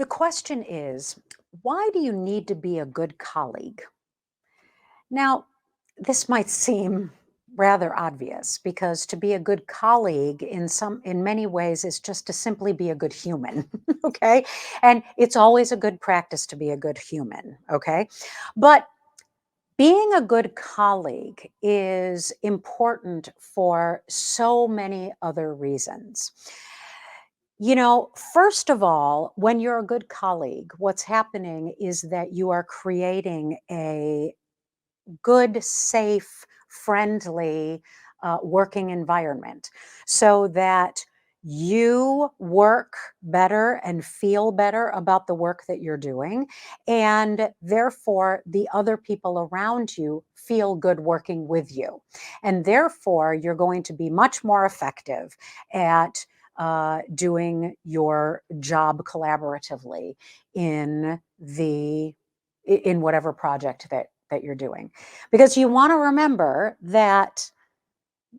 The question is, why do you need to be a good colleague? Now, this might seem rather obvious because to be a good colleague in many ways is just to simply be a good human, okay? And it's always a good practice to be a good human, okay? But being a good colleague is important for so many other reasons. First of all, when you're a good colleague, what's happening is that you are creating a good, safe, friendly working environment so that you work better and feel better about the work that you're doing. And therefore, the other people around you feel good working with you. And therefore, you're going to be much more effective at doing your job collaboratively in in whatever project that you're doing. Because you want to remember that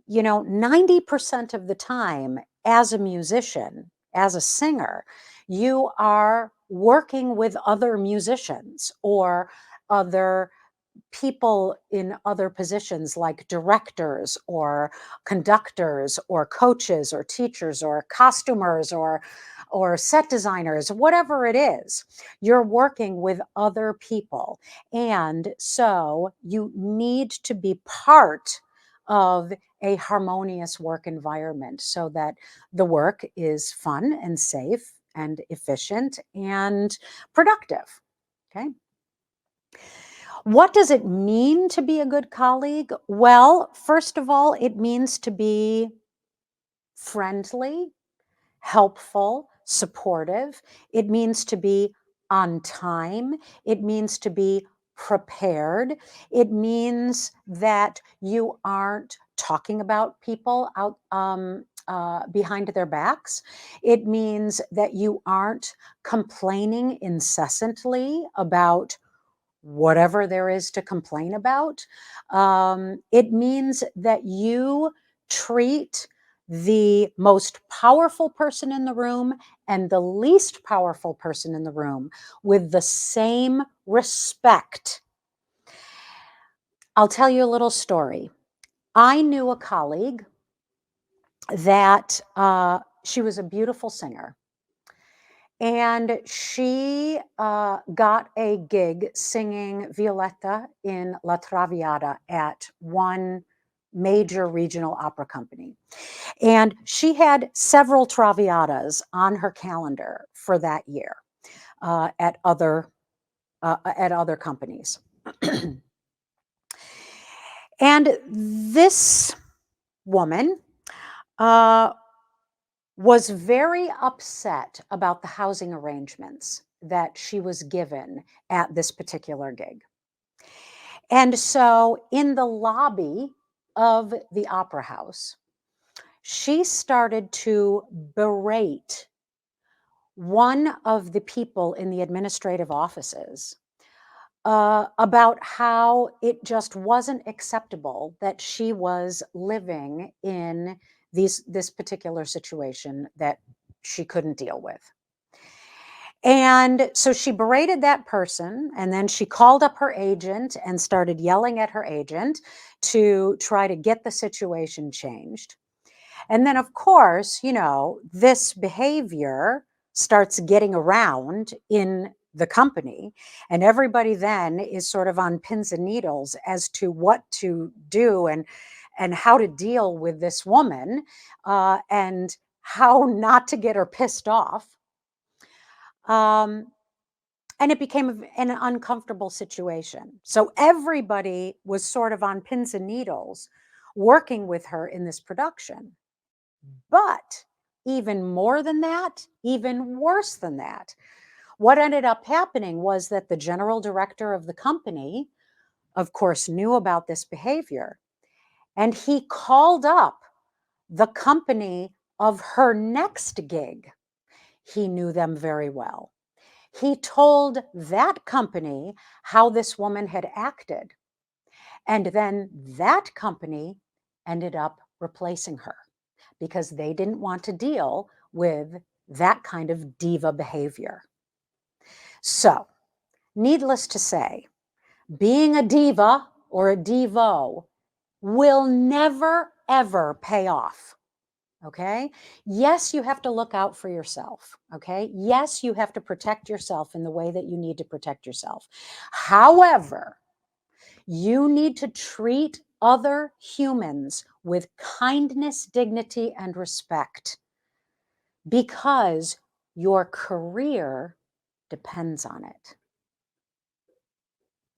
90% of the time as a musician, as a singer, you are working with other musicians or other people in other positions like directors or conductors or coaches or teachers or costumers or set designers, whatever it is. You're working with other people, and so you need to be part of a harmonious work environment so that the work is fun and safe and efficient and productive. Okay. What does it mean to be a good colleague? Well, first of all, it means to be friendly, helpful, supportive. It means to be on time. It means to be prepared. It means that you aren't talking about people out behind their backs. It means that you aren't complaining incessantly about whatever there is to complain about. It means that you treat the most powerful person in the room and the least powerful person in the room with the same respect. I'll tell you a little story. I knew a colleague that she was a beautiful singer. And she got a gig singing Violetta in La Traviata at one major regional opera company. And she had several Traviatas on her calendar for that year at other companies. And this woman was very upset about the housing arrangements that she was given at this particular gig. And so in the lobby of the opera house, she started to berate one of the people in the administrative offices about how it just wasn't acceptable that she was living in this particular situation that she couldn't deal with. And so she berated that person, and then she called up her agent and started yelling at her agent to try to get the situation changed. And then, of course, this behavior starts getting around in the company, and everybody then is sort of on pins and needles as to what to do and how to deal with this woman and how not to get her pissed off. Um, and it became an uncomfortable situation. So everybody was sort of on pins and needles working with her in this production. But even more than that, even worse than that, what ended up happening was that the general director of the company, of course, knew about this behavior. And he called up the company of her next gig. He knew them very well. He told that company how this woman had acted. And then that company ended up replacing her because they didn't want to deal with that kind of diva behavior. So, needless to say, being a diva or a divo will never, ever pay off. Okay. Yes, you have to look out for yourself. Okay. Yes, you have to protect yourself in the way that you need to protect yourself. However, you need to treat other humans with kindness, dignity, and respect because your career depends on it.